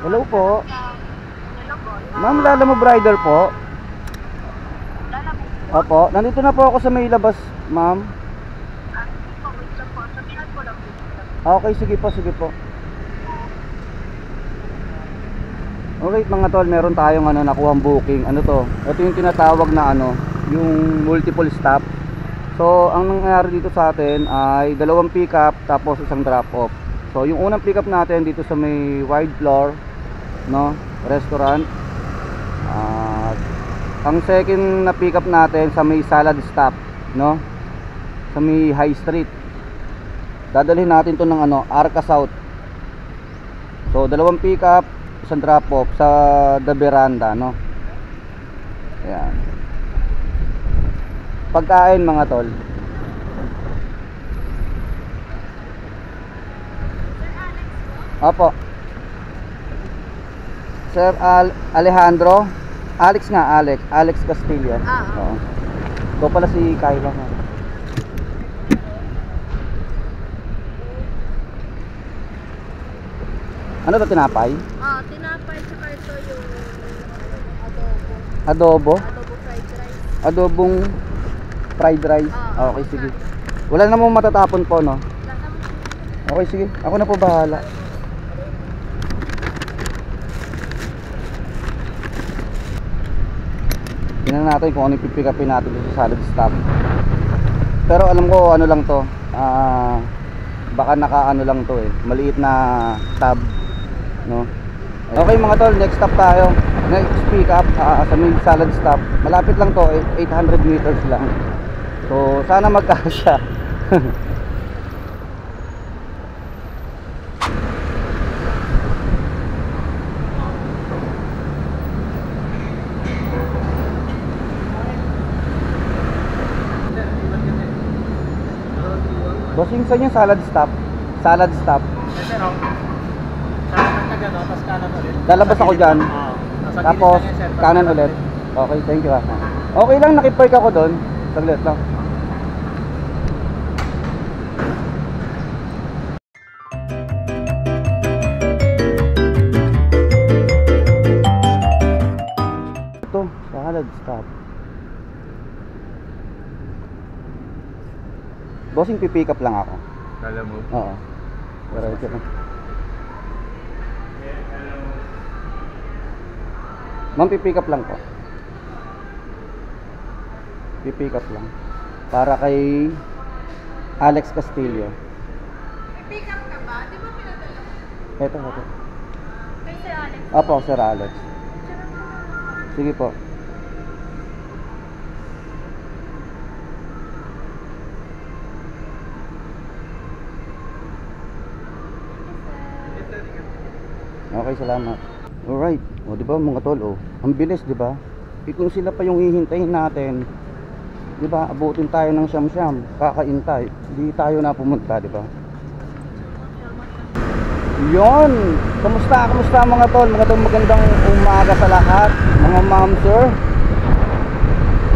Hello po. Ma'am, Lalamove Rider po. Opo, nandito na po ako sa may labas, ma'am. Okay, sige po, sige po. Alright mga tol, meron tayong nakuhang booking. Ano to? Ito yung tinatawag na yung multiple stop. So, ang nangyari dito sa atin ay dalawang pick up tapos isang drop off. So, yung unang pick up natin dito sa may wide floor, no, restaurant. Ang second na pick up natin sa may salad stop, no, sa may High Street. Dadalhin natin to ng Arca South. So, dalawang pick up, isang drop off sa The Veranda, no. Ayan. Pagkain mga tol. Opo. Sir Alejandro. Alex nga, Alex Castillo. Oo. Ito pala si Kyla. Ano to, tinapay? Tinapay, tsaka ito yung adobo. Adobo fried rice. Adobong fried rice. Okay, sige. Wala namang matatapon po, no? Okay, sige. Ako na po bahala. Tingnan natin kung ano yung pipick upin natin sa salad stop. Pero alam ko lang to. Baka lang to maliit na tab, no? Okay mga tol, next stop tayo. Next pick up sa may salad stop. Malapit lang to, 800 meters lang. So sana magkasya. Bossing, saan yung salad stop? Salad stop. Yes, sir. Kanan ka dyan, tapos kanan ulit. Lalabas ako dyan. Tapos kanan ulit. Okay, thank you. Okay lang, nakipark ako doon. Saglit lang. Ito, salad stop. Bossing, pipick up lang ako. Lalamove? Oo. Diretso lang. Ma'am, pipick up lang po. Pipick up lang. Para kay Alex Castillo. Pick up ka ba? Di ba pinadala? Ito. Kay Sir Alex? Opo, Sir Alex. Sige po. Okay, salamat. Alright. O, di ba mga tol, ang bilis, di ba? Kung sila pa yung hihintayin natin, di ba? Abutin tayo ng siyam-siyam, kakaintay. Hindi tayo na pumunta, di ba? Yon. Kamusta mga tol? Magandang umaga sa lahat, mga ma'am, sir.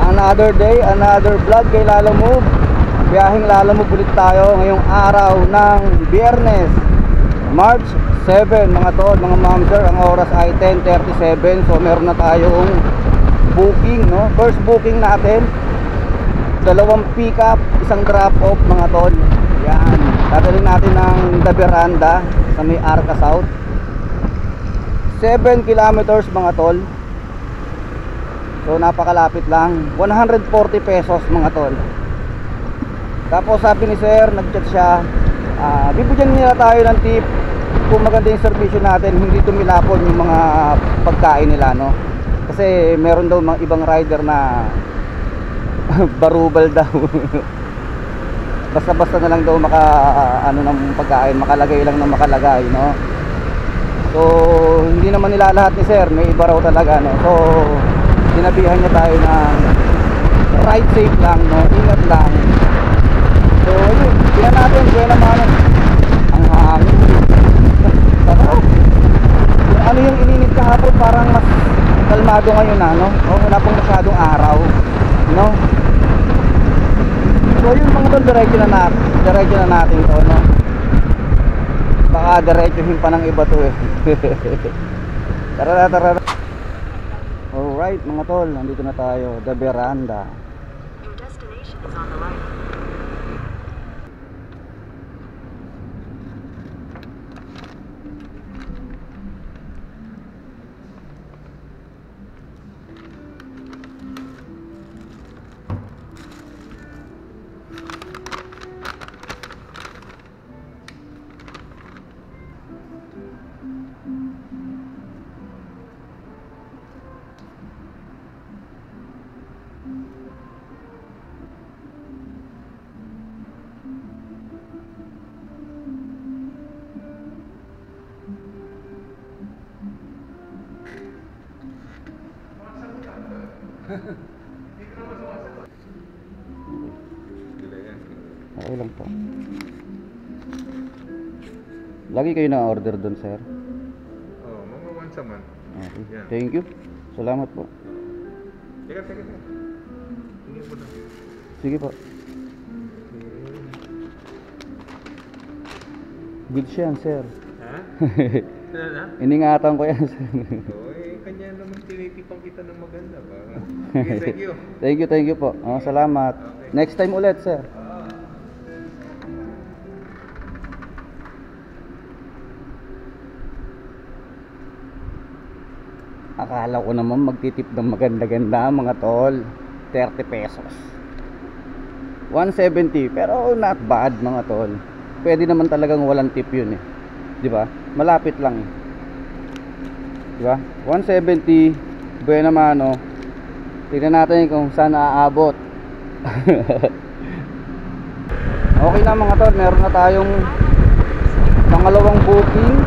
Another day, another vlog kay Lalamove. Biyaheng Lalamove ulit tayo ngayong araw ng Biyernes, March 7 mga tol, mga ma'am sir. Ang oras ay 10:37. So meron na tayong booking, no? First booking natin, dalawang pick up, isang drop off mga tol. Yan, dadalhin natin ng The Veranda sa may Arca South. 7 kilometers mga tol. So napakalapit lang. 140 pesos mga tol. Tapos sabi ni sir, nag-chat siya, bibigyan nila tayo ng tip kung maganda yung servisyo natin, hindi tumilapon yung mga pagkain nila, no? Kasi meron daw mga ibang rider na barubal daw. Basta-basta na lang daw ng pagkain, makalagay lang ng makalagay, no? So hindi naman nila lahat ni sir, may iba raw talaga, no? So sinabihan niya tayo na ride safe lang, no? Ingat lang. So yun, tingnan natin kung naman ang hangin. Sarap. Ano yung ininit kahapon, parang mas kalmado ngayon na, no? O wala pong masyadong araw, no? So yun mga tol, diretso na natin to, no? Baka diretsohin pa ng iba to Tara na, tara na. Alright mga tol, nandito na tayo, The Veranda. Your destination is on the right. Okay lang po. Lagi kayo na-order doon, sir? Oh, mga once a month. Okay. Yeah. Thank you. Salamat po. Teka. Tingin mo na. Sige po. Good siya, sir. Ha? Ano na? Iningatan ko yan, sir. Oo, kanya naman tinitipang kita ng maganda ba? Okay, thank you. Thank you po. Oh, salamat. Okay. Next time ulit, sir. Akala ko naman magtitip ng maganda-ganda mga tol. 30 pesos. 170, pero not bad mga tol. Pwede naman talagang walang tip yun eh. 'Di ba? Malapit lang eh. 'Di ba? 170, buena mano. Tingnan natin kung saan aabot. Okay na mga tol, meron na tayong pangalawang booking.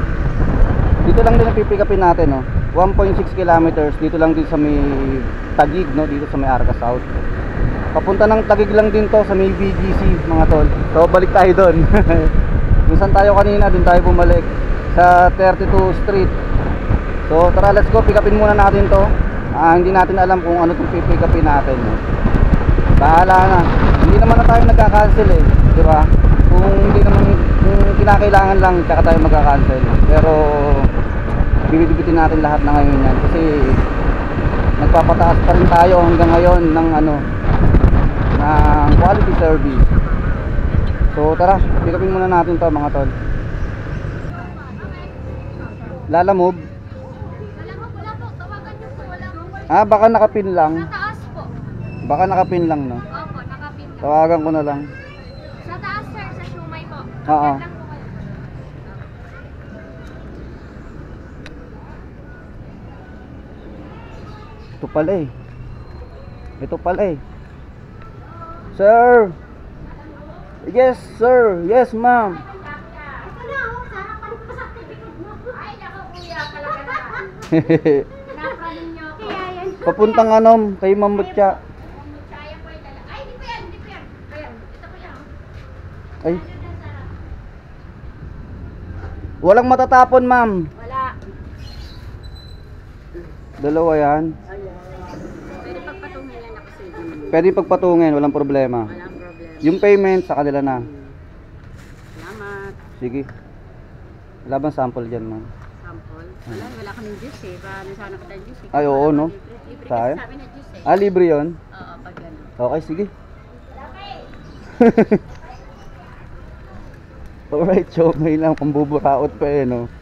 Dito lang din pipick upin natin, no. 1.6 kilometers dito lang din sa may Taguig, no, dito sa may Arca South. Papunta ng Taguig lang din to sa may BGC mga tol. So balik tayo doon. Kung saan tayo kanina, din tayo bumalik sa 32 Street. So tara, let's go, pick upin muna natin to. Hindi natin alam kung ano itong pick upin natin, no. Bahala na. Hindi naman na tayo nagka-cancel eh, di ba? Kung hindi naman, kung kinakailangan lang, tsaka tayo magka-cancel. Pero bibibitin natin lahat na ngayon yan kasi nagpapataas pa rin tayo hanggang ngayon ng ng quality service. So tara, pick upin muna natin to mga tol. Lala move. Wala po, tawagan niyo po. Wala po. Baka nakapin lang. Sa taas po. Baka nakapin lang, no. Opo, nakapin lang. Tawagan ko na lang. Sa taas sir, sa Shumay po. Oo. Lang po kayo. Ito pala eh. Ito pala eh. Sir. Yes, sir. Yes, ma'am. Ito na, sana palit pa sa certificate mo. Ay, naku kuya, talaga na. Napranin niyo ako. Kaya yan. Papuntang kay Ma'am Butya. Kaya po yung dala. Ay, hindi po yan, hindi po yan. Kaya, ito po yan. Ay. Walang matatapon, ma'am. Wala. Dalawa yan. Pwede pagpatungin yan ako sa inyo. Pwede pagpatungin, walang problema. Walang problem. Yung payment sa kanila na. Salamat. Sige. Wala bang sample dyan, ma'am? Sample. Wala kaming juice eh. Paano sana kita juice eh. Ay, oo, no? Libre Tayo? kasi sa amin na juice eh. Libre yun? Oo, pag gano'n. Okay, sige. Alright, so may lang pambuburaot pa eh, no?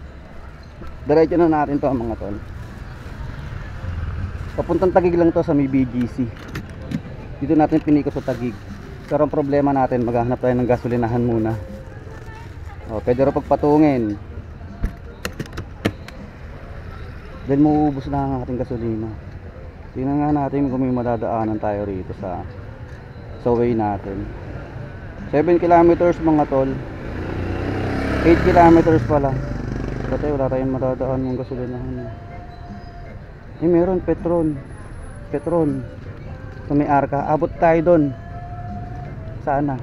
Diretso na natin to mga tol. Papuntang Taguig lang to sa may BGC. Dito natin pinikot sa Taguig. Pero ang problema natin, maghahanap tayo ng gasolinahan muna. Pwede rin pagpatungin. Dahil mauubos na ang ating gasolina. Tingnan nga natin kung may madadaanan tayo rito sa way natin. 7 kilometers mga tol. 8 kilometers pala. Kasi wala tayong madadaan ng gasolinahan. Meron Petron. Sa may Arca. Abot tayo doon. Sana.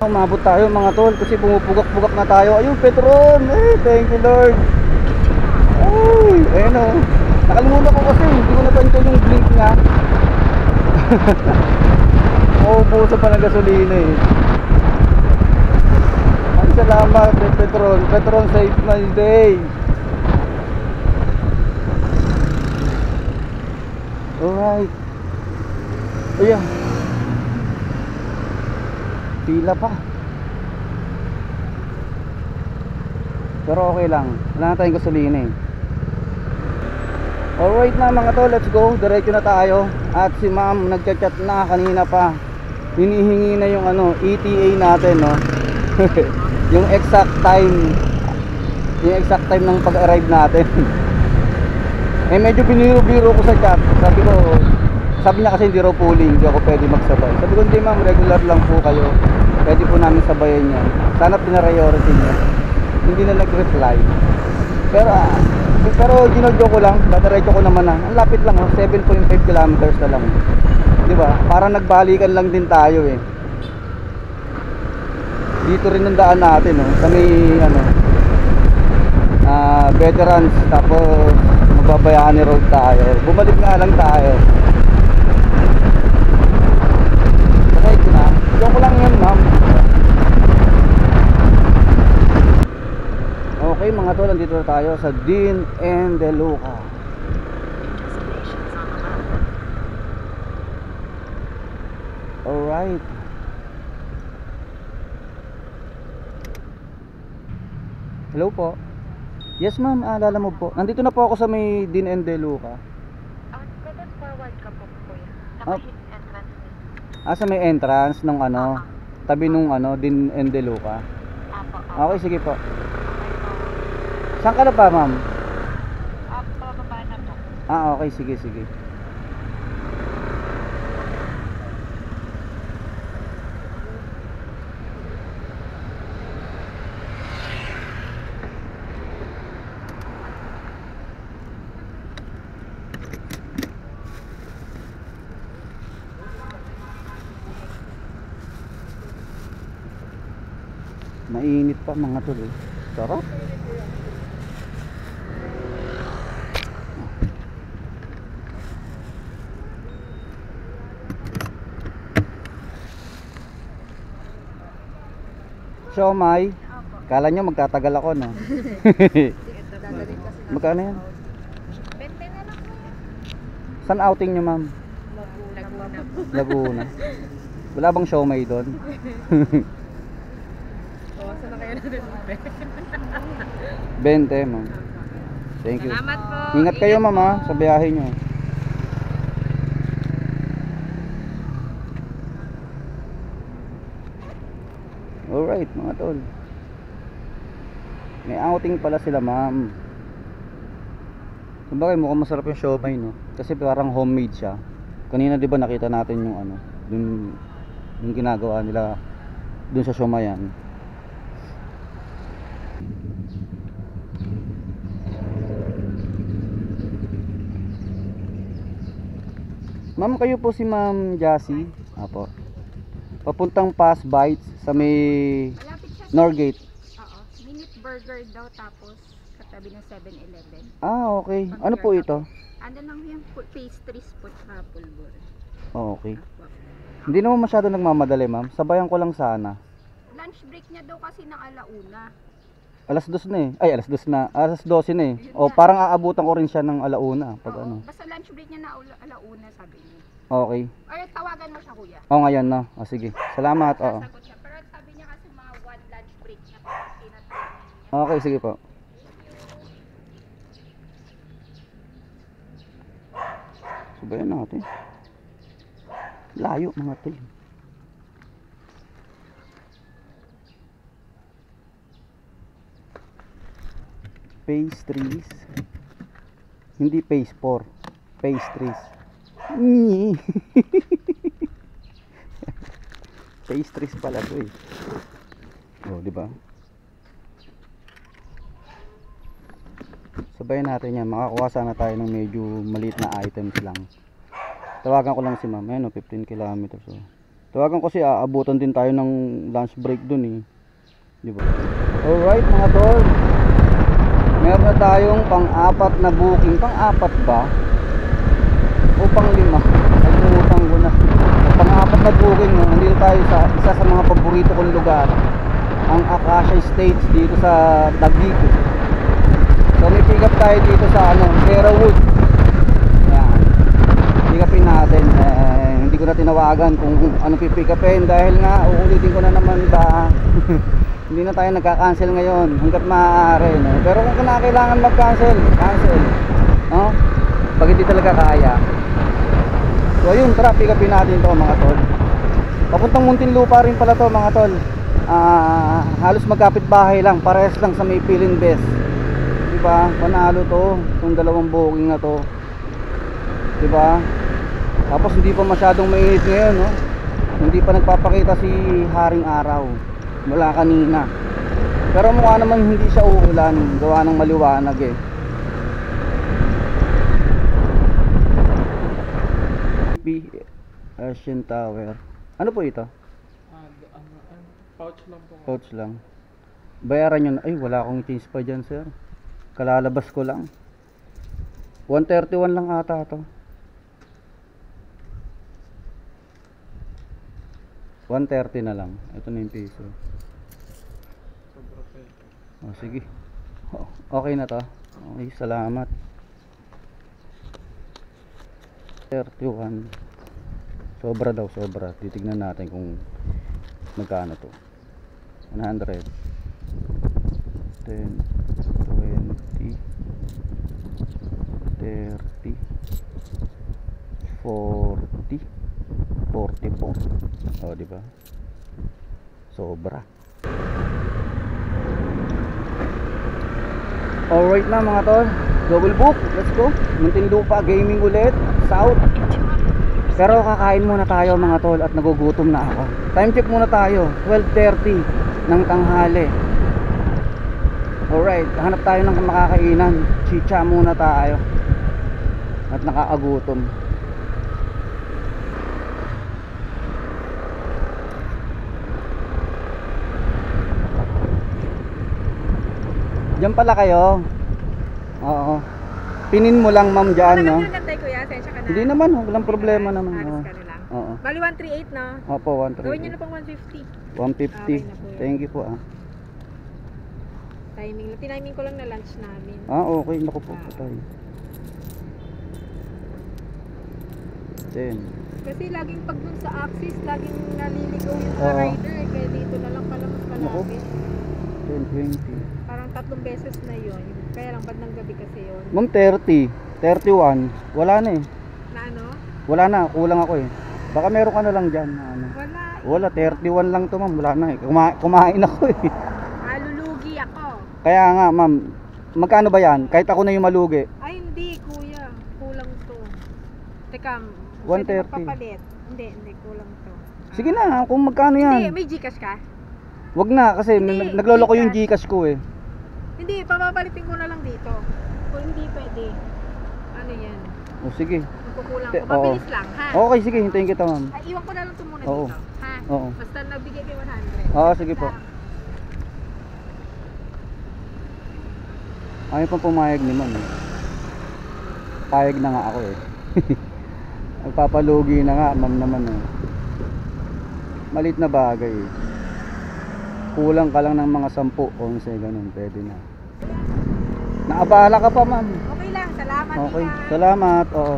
Umabot tayo mga tol kasi bumubugak-bugak na tayo. Ayun, Petron. Thank you Lord. Ayun o. Nakalimutan ko kasi hindi ko napansin yung blink niya. Uubusan pa ng gasolina eh. salamat kay Petron. Petron saved my day. Alright. Ayan. Pila pa. Pero okay lang. Wala na tayong gasolina eh. Alright na mga tol, let's go. Diretso na tayo. At si ma'am nagchat-chat na kanina pa. Hinihingi na yung ETA natin, no. Yung exact time. Yung exact time ng pag-arrive natin. Eh medyo biniro-biro ko sa chat. Sabi niya kasi hindi raw pooling, hindi ako pwede magsabay. Sabi ko, hindi ma'am, regular lang po kayo. Pwede po namin sabayan yan. Sana pina-priority niya. Hindi na nag-reply. Pero ginodyo ko lang, dadiretso ko naman na. Ang lapit lang, 7.5 kilometers na lang. Di ba? Parang nagbalikan lang din tayo eh. Dito rin ang daan natin, sa may veterans, tapos magbabayani road tayo. Bumalik nga lang tayo. Right na. Diyan ko lang yun, ma'am. Okay mga tol, nandito na tayo sa Dean and De Luca. Destination is on the left. Alright. Hello po. Yes ma'am, alala mo po. Nandito na po ako sa may Dean and De Luca. Pwede forward ka po, kuya. Ah. Naka-hit entrance din. Sa may entrance ng tabi nung Dean and De Luca. Apo. Okay, sige po. Saan ka na pa, ma'am? Pababa na po. Okay, sige. Mainit pa mga tol eh. Sarap. Siomay. Kala nyo magtatagal ako, no? Magkano yan? 20 na lang po. Saan outing nyo, ma'am? Laguna. Laguna. Wala bang siomay doon? Saan na kayo natin? 20, ma'am. Thank you. Salamat po. Ingat kayo, ma'am, sa biyahe nyo. Alright, mga tol. May outing pala sila, ma'am. Sabagay, mukhang masarap yung siomay, no? Kasi parang homemade siya. Kanina, di ba, nakita natin yung yung ginagawa nila dun sa siomayan. Ma'am, kayo po si Ma'am Jassy? Apo. Papuntang Pass Bites sa may Malapit siya sa... Norgate. Oo. Minute burger daw tapos katabi ng 7-Eleven. Okay. Ano po ito? Ano lang yung pastries po tsaka pulbur. Okay. Hindi naman masyado nagmamadali, ma'am. Sabayan ko lang sana. Lunch break niya daw kasi ng alauna. Alas 2 na eh. Ay, alas 2 na. Alas 12 na eh. O, parang aabutan ko rin siya ng alauna. Pag Oo. ano. Basta lunch break niya na alauna sabi niya. Okay. Or tawagan mo siya kuya. Ngayon na. Sige. Salamat. Oo. Sasagot siya. Pero sabi niya kasi mga 1 lunch break niya kasi tinatawag niya. Okay, sige po. Sabayan natin. Layo mga tol. Pastries. Hindi phase 4. Pastries. Pastries pala to eh. Oh, di ba? Sabayan natin yan. Makakuha sana tayo ng medyo maliit na items lang. Tawagan ko lang si ma'am. Ayun, 15 kilometers. So. Tawagan ko si aabutan din tayo ng lunch break dun eh. Di ba? Alright mga tol. Meron na tayong pang-apat na booking. Pang-apat ba? O pang-5? Nagmutang ko na. Pang-apat na booking. Nandito tayo sa isa sa mga paborito kong lugar. ang Acacia Estates dito sa Taguig. So may pick up tayo dito sa Terrawood. Ayan, pick upin natin. Hindi ko na tinawagan kung ano pipick upin dahil nga uulitin ko na naman ba hindi na tayo nagka-cancel ngayon hanggat maaari, no? Pero kung kailangan mag-cancel, cancel, no? Pag hindi talaga kaya. So ayun, tara, pick upin natin to mga tol. Papuntang Muntinlupa rin pala to mga tol. Halos magkapit bahay lang, parehas lang sa may Philin Best. Diba? Panalo to, itong dalawang booking na to. Diba? Tapos hindi pa masyadong mainit ngayon, no? Hindi pa nagpapakita si Haring Araw mula kanina. Pero mukha naman hindi siya uulan, gawa ng maliwanag eh. Asian Tower. Ano po ito? Pouch lang po. Pouch lang. Bayaran nyo na. Ay, wala akong change pa dyan, sir. Kalalabas ko lang. 131 lang ata ito. 130 na lang. Ito na yung piso. Oh, sige. Okay na to. Okay, salamat. 31. Sobra daw, sobra. Titignan natin kung magkano to. 100. 10, 20, 30, 40, 44. Oh, di ba? Sobra. Alright na mga tol. Double book. Let's go. Muntinlupa gaming ulit. South. Pero kakain muna tayo mga tol at nagugutom na ako. Time check muna tayo. 12:30 ng tanghali. Alright, hanap tayo ng makakainan. Chicha muna tayo. At nakakagutom. Diyan pala kayo. Oo. Pinin mo lang ma'am dyan, no? Nagantay kuya, sensya ka na. Hindi naman, walang problema naman. Aras Oo. ka na lang. Oo. Bali 138 no? Opo, 130. Gawin nyo na pang 150. 150. Okay na po yan. Thank you po ah. Timing. Tiniming ko lang na lunch namin. Okay. Naku po, patay. 10. Kasi laging pag dun sa Axis, laging naliligaw yung mga Oo. rider. Kaya dito na lang pala mas malapit. 10, 20. Parang 3 beses na yun. Kaya lang bad ng gabi kasi yun. Ma'am, 30. 31. Wala na eh. Na ano? Wala na, kulang ako eh. Baka meron ka na lang dyan na ano. Wala. Wala, 31 lang to ma'am. Wala na eh. Kumain ako eh. Lulugi ako. Kaya nga ma'am, magkano ba yan? Kahit ako na yung malugi. Ay hindi kuya. Kulang to. Teka, 130. magpapalit. Hindi. Kulang to. Sige na, kung magkano Hindi, yan. may Gcash ka? Wag na, kasi Hindi, nagloloko yung Gcash. Gcash ko eh. Hindi, papapalitin ko na lang dito. Kung hindi pwede. Ano yan? O sige. Magkukulang ko. Oo. Mabilis lang, ha? Okay, sige, hintayin kita ma'am. Ay, iwan ko na lang ito muna Oo. dito. Ha? Oo. Basta nagbigay kayo 100. Oo, sige po. Ayaw pang pumayag ni ma'am eh. Payag na nga ako eh. Nagpapalugi na nga ma'am naman eh. Malit na bagay eh. Kulang ka lang ng mga 10, 11, ganun, pwede na. Naabala ka pa ma'am. Okay lang, salamat. Okay, Ingat. salamat. Oo.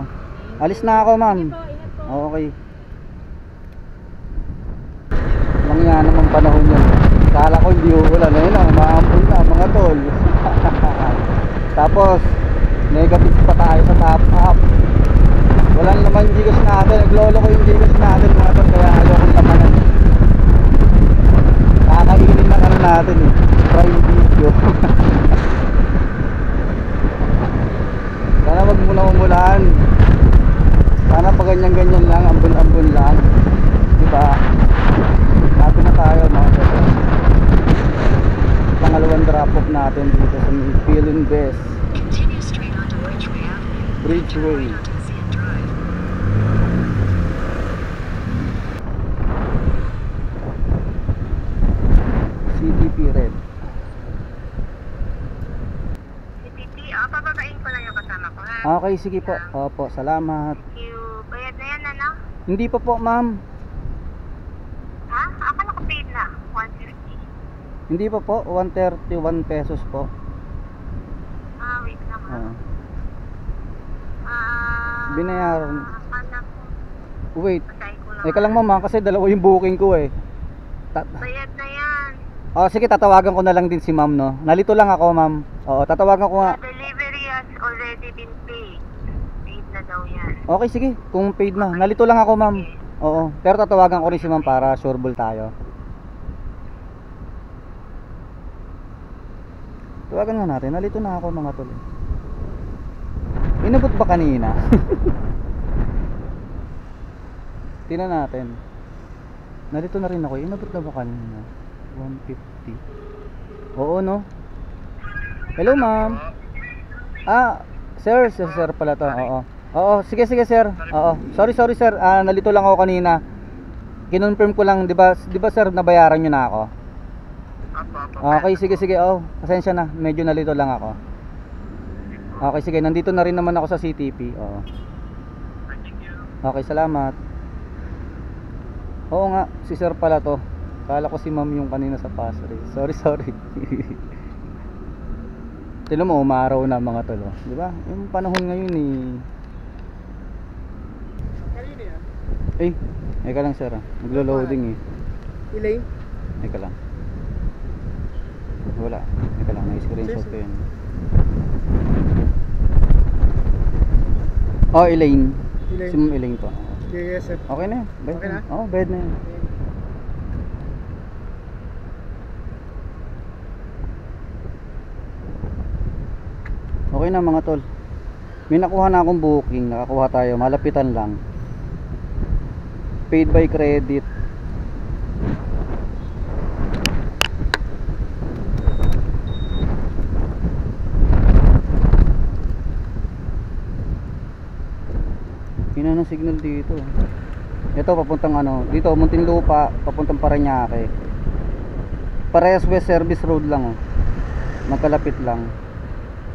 Alis na ako ma'am. Sige po, ingat po. Okay. Mangya naman panahon yun. Kala ko hindi uulan. Ayun na, umaampun na mga tol. Tapos, negative pa tayo sa top up. Walang naman Gcash natin. Naglolo ko yung Gcash natin mga tol. Kaya ayaw kong tamanan. Kakainin na ano natin eh. Prime video. Sana wag muna umulan. Sana pa ganyan-ganyan lang, ambon-ambon lang. Diba? Happy na tayo mga kapatid. Pangalawang drop-off natin dito sa Philin Best. Bridgeway. CTP Red. Pababain ko lang yung kasama ko, ha? Okay, sige po. Opo, salamat. Thank you. Bayad na yan, ano? Hindi pa po, ma'am. Ha? Akala ko paid na. 150. Hindi pa po, 131 pesos po. Wait lang ha. Oo. Binayaran. Akala ko. Wait. Patay ko lang. Eka lang ma'am, kasi dalawa yung booking ko eh. Bayad na yan. Oh, sige, tatawagan ko na lang din si ma'am, no. Nalito lang ako, ma'am. Oo, tatawagan ko nga. The delivery has already been paid. Paid na daw yan. Okay, sige, kung paid na. Nalito lang ako, ma'am. Oo, pero tatawagan ko rin si ma'am para sure ball tayo. Tawagan nga natin. Nalito na ako, mga tol. Inabot ba kanina? Tingnan natin. Nalito na rin ako. Inabot na ba kanina? 150. Oo, no? Hello, ma'am. Sir pala to. Oo. Oo, sige sir. Oo. Sorry sir. Nalito lang ako kanina. Kinonfirm ko lang, 'di ba sir, nabayaran niyo na ako? Okay, sige. Oh, pasensya na. Medyo nalito lang ako. Okay, sige. Nandito na rin naman ako sa CTP. Oo. Okay, salamat. Oo nga, si sir pala to. Kala ko si ma'am yung kanina sa passphrase. Sorry. Tignan mo, umaraw na mga tolo. Di ba? Yung panahon ngayon eh. Kanina yan? Eka lang sir. Maglo-loading eh. Elaine? Eka lang. Wala. Eka lang, na-screenshot ko yun. Oh, Elaine. Si ma'am Elaine po. Yes, sir. Okay na yun. Bayad Okay na? Oo, bayad na yun. Okay na mga tol. May nakuha na akong booking. Nakakuha tayo. Malapitan lang. Paid by credit. Hina ng signal dito. Ito papuntang dito Muntinlupa, papuntang Parañaque. Parehas West Service Road lang oh. Magkalapit lang.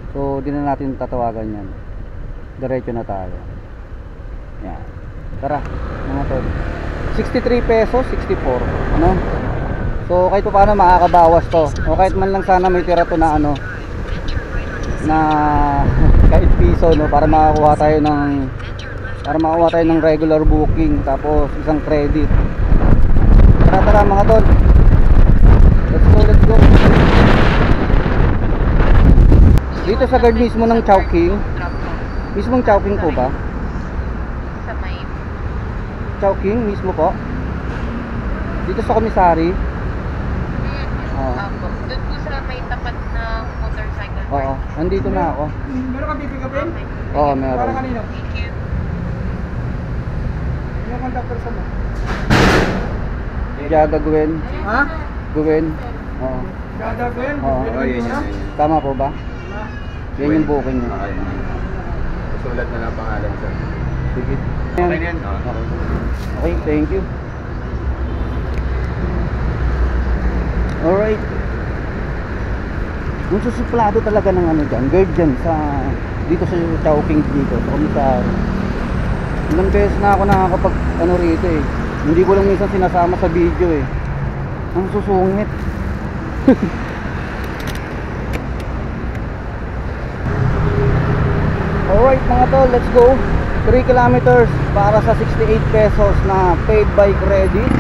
So di na natin tatawagan yan. Diretso na tayo. Yan. Tara, mga tol. 63 pesos, 64. Ano? So kahit pa paano makakabawas to. O kahit man lang sana may tira to na na kahit piso no, para makakuha tayo ng regular booking, tapos isang credit. Tara mga tol. Let's go. Dito sa guard mismo ng Chowking. Mismong Chowking po ba? Sa may... Chowking mismo po. Dito sa commissary. Oo. Doon po sa may tapat na motorcycle park. Oo, nandito na ako. Meron ka pipikapin? Oo, meron. Para kanino? Thank you. Yung conductor sa mo? Jaga Gwen. Ha? Gwen. Oo. Gada ko yan? Oo. Oh, yun. Tama po ba? Yan yung booking niya. Sulat na lang pangalan sir. Sige. Okay na yan? Okay. Okay, thank you. Alright. Yung susuplado talaga ng dyan, guard dyan dito sa Chowking dito, sa commissary. Ilang beses na ako nakakapag rito eh. Hindi ko lang minsan sinasama sa video eh. Ang susungit. Alright mga tol, let's go. 3 kilometers para sa 68 pesos na paid by credit.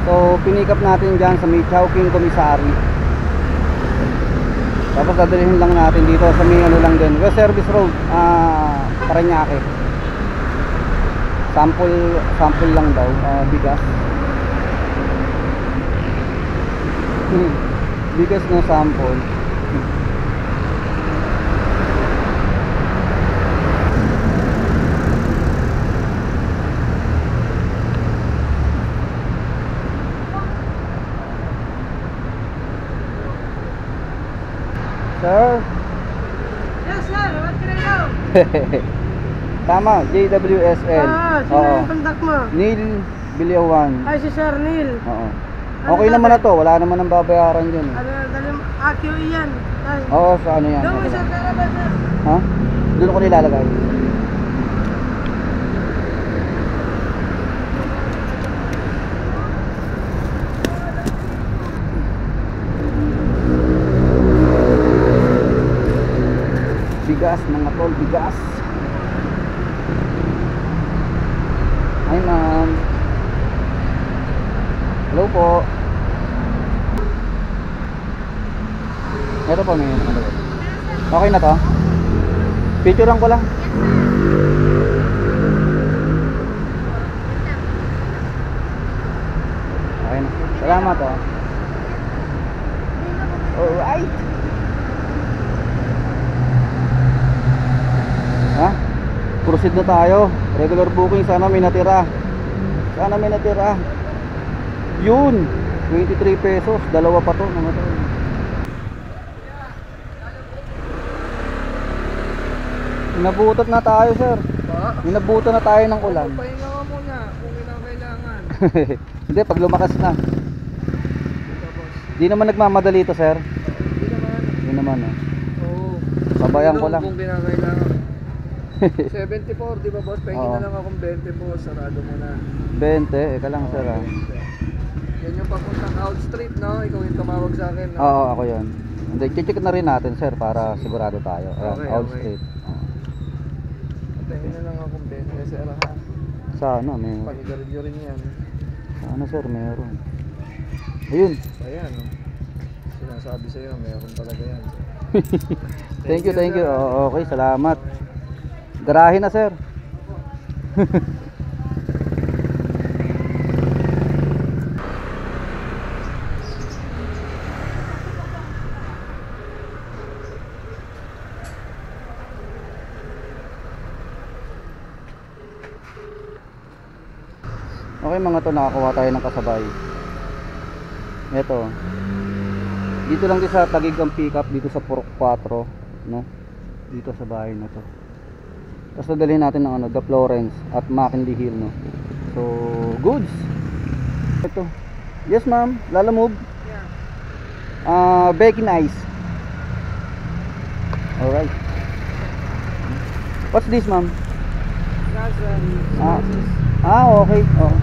So pinik up natin dyan sa may Chowking Commissary. Tapos dadalhin lang natin dito sa may lang din, West Service Road, Parañaque. Sample lang daw, bigas. Bigas na sample. Sir? Yes, sir. What can I do? Tama, JWSL. Sino yung contact mo? Neil Bilyawan. Ay, si Sir Neil. Oo. Okay naman na to, wala naman ang babayaran dyan. Dalim, QE yan. Ay. Oo, sa yan. Doon mo Okay sir, lang. pera ba sir? Ha? Doon ko nilalagay. Bigas mga tol, bigas. Hi ma'am. Hello po. Ito po may ano. Okay na to? Picturean ko lang. Okay na. Salamat oh. Alright. Ha? Proceed na tayo. Regular booking, sana may natira. Sana may natira. Yun, 23 pesos, dalawa pa to, mga to. Inabutot na tayo, sir. Inabutan na tayo ng ulan. Pahinga ka muna kung kailangan. Hindi, pag lumakas na. Di naman nagmamadali to, sir. Hindi naman. Di naman, eh. Oo. Sabayan ko lang. Kung kinakailangan. 74, di ba boss? Pahingi Oo. na lang akong 20 po. Sarado mo na. 20, eka lang, sir. Ah. Yan yung papuntang Out Street, no? Ikaw yung tumawag sa akin, no? Oo, ako yun. Hindi, check na rin natin, sir, para sigurado tayo. Ayan, Okay, Old okay. Street. Pahingi na lang akong 20 sir, ha? Sana, may... Panigarilyo rin yan. Sana, sir, meron. Ayun. Ayan, no? Sinasabi sa'yo, meron talaga yan. Thank you, thank you. Oo, okay, salamat. Garahe na, sir. Okay mga to, nakakuha tayo ng kasabay. Ito. Dito lang din sa Taguig ang pick up, dito sa Purok 4, no? Dito sa bahay na to. Tapos dadalhin natin ng ano, The Florence at McKinley Hill, no? So, goods. Ito. Yes, ma'am. Lala move. Bacon ice. Alright. What's this, ma'am? Okay. Oh.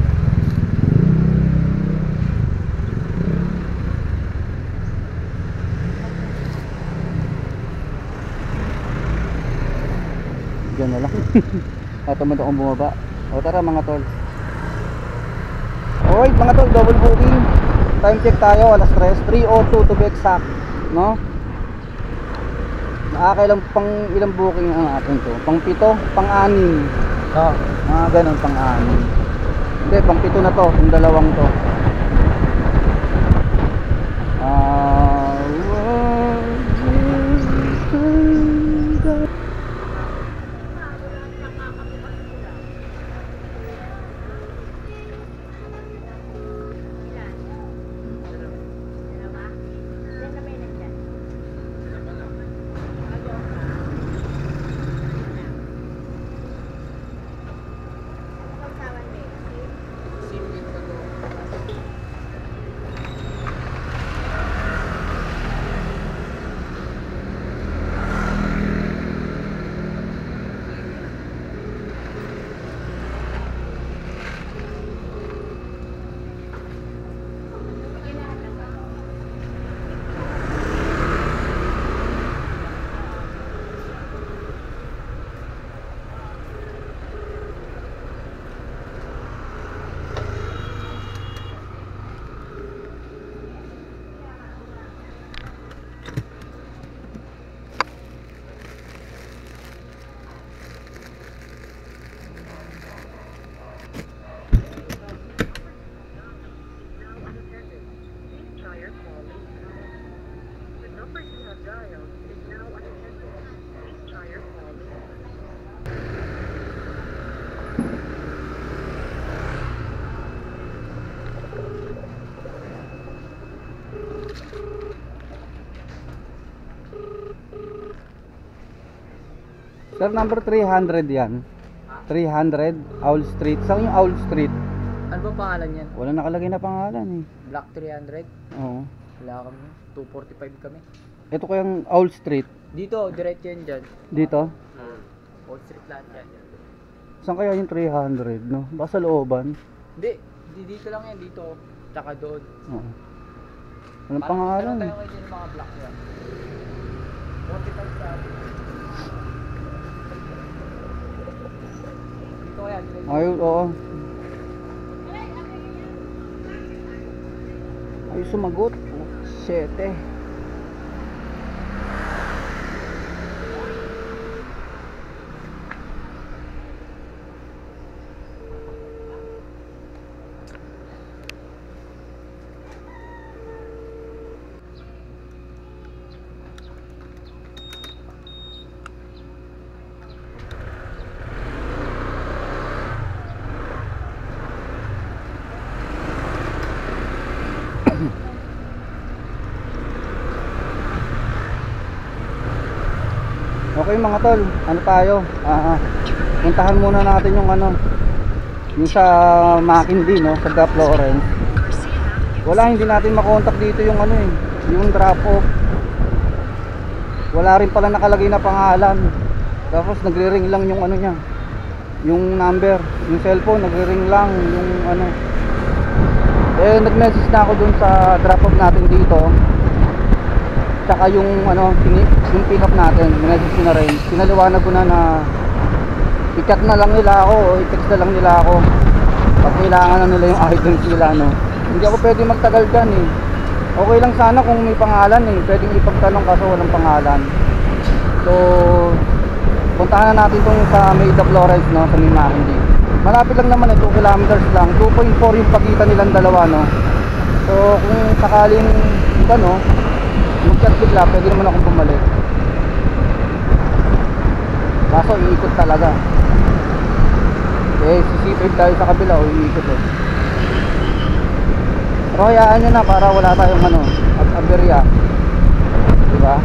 Diyan na lang. Natamad akong bumaba. O tara mga tol. Alright mga tol, double booking. Time check tayo, alas 3:02 to be exact, no? Nakakailang pang ilang booking ang atin to? Pang 7, pang 6. Oo. Ganun, pang 6. Hindi, pang 7 na to, yung dalawang to. Sir, number 300 yan. 300 Owl Street. Saan yung Owl Street? Ano ba pangalan yan? Wala nakalagay na pangalan eh. Black 300? Oo. Wala kami. 245 kami. Ito kayang Owl Street. Dito, diretso yan dyan. Dito. Old Street lahat yan. Saan kaya yung 300, no? Baka sa looban. Hindi, dito lang yan. Dito. Tsaka doon. Oo. Walang pangalan Ano eh. tayo kayo ng mga black yan? 45 sa atin. ko yan. Ayun, oo. Ay, sumagot. 7. Okay mga tol, ano tayo? Puntahan muna natin yung ano, yung sa Makindi, no, sa Gap Lawrence. Wala, hindi natin makontak dito yung ano eh, yung drop off. Wala rin pala nakalagay na pangalan. Tapos nagre-ring lang yung ano niya, yung number, yung cellphone, nagre-ring lang yung ano. Eh nag-message na ako dun sa drop off natin dito. Tsaka yung ano, yung pick up natin, message ko na rin. Pinaliwanag ko na i-chat na lang nila ako o i-text na lang nila ako pag kailangan na nila yung items nila, no. Hindi ako pwede magtagal dyan eh. Okay lang sana kung may pangalan eh, pwedeng ipagtanong kaso walang pangalan. So puntahan na natin itong sa May of Lawrence, no, sa May Makindi. Malapit lang naman, 2 kilometers lang, 2.4 yung pagitan nilang dalawa, no. So kung sakaling ano, mag-chat bigla, pwede naman akong bumalik. Kaso iikot talaga. Eh, sisipid tayo sa kabila o iikot eh. Pero hayaan nyo na para wala tayong ano, aberya. Diba?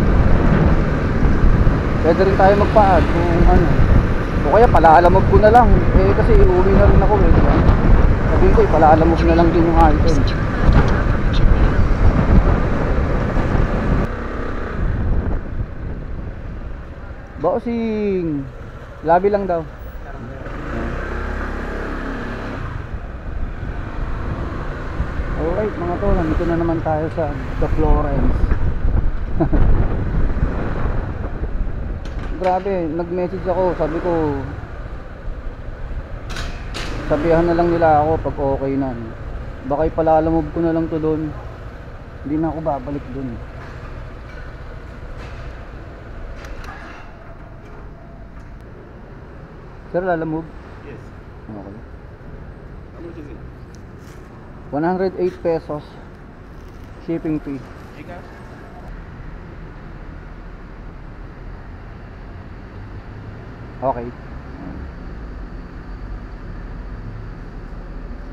Pwede rin tayo magpa-add kung ano. O kaya palaalamog ko na lang. Eh kasi iuwi na rin ako eh. Diba? Sabihin ko, palaalamog na lang din yung item. Bossing, labi lang daw. Alright mga tol, nandito na naman tayo sa The Florence. Grabe, nag-message ako, sabi ko sabihan na lang nila ako pag okay na. Baka ipalalamog ko na lang to doon. Hindi na ako babalik doon. Sir, lalamove? Yes. Okay. How much is it? 108 pesos. Shipping fee. Ika? Okay.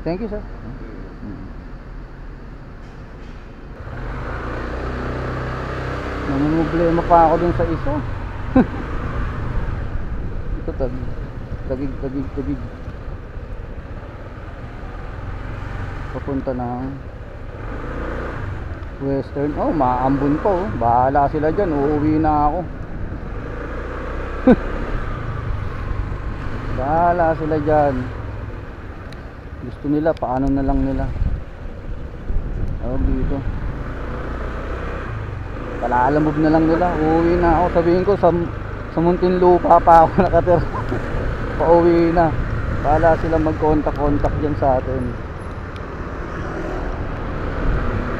Thank you, sir. Namumblema pa ako dun sa isa. Ito tagig. Papunta ng Western. Oh, maambon pa oh. Bahala sila dyan. Uuwi na ako. Bahala sila dyan. Gusto nila, paano na lang nila. Oh, dito. Palaalamog na lang nila. Uuwi na ako. Sabihin ko, sa Muntinlupa pa ako nakatira. Pauwi na. Bahala sila mag-contact dyan sa atin.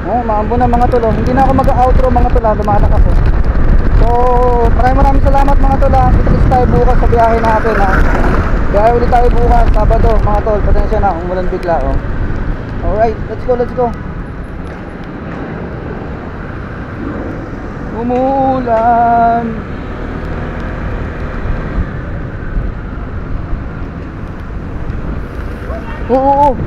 Oh, maambo na mga tol. Hindi na ako mag-outro mga tol. Lumanak ako. So, maraming salamat mga tol. Kita-kits tayo bukas sa biyahe natin ha. Biyahe ulit tayo bukas, Sabado mga tol. Pasensya na, umulan bigla oh. Alright, let's go. Umuulan. Oo.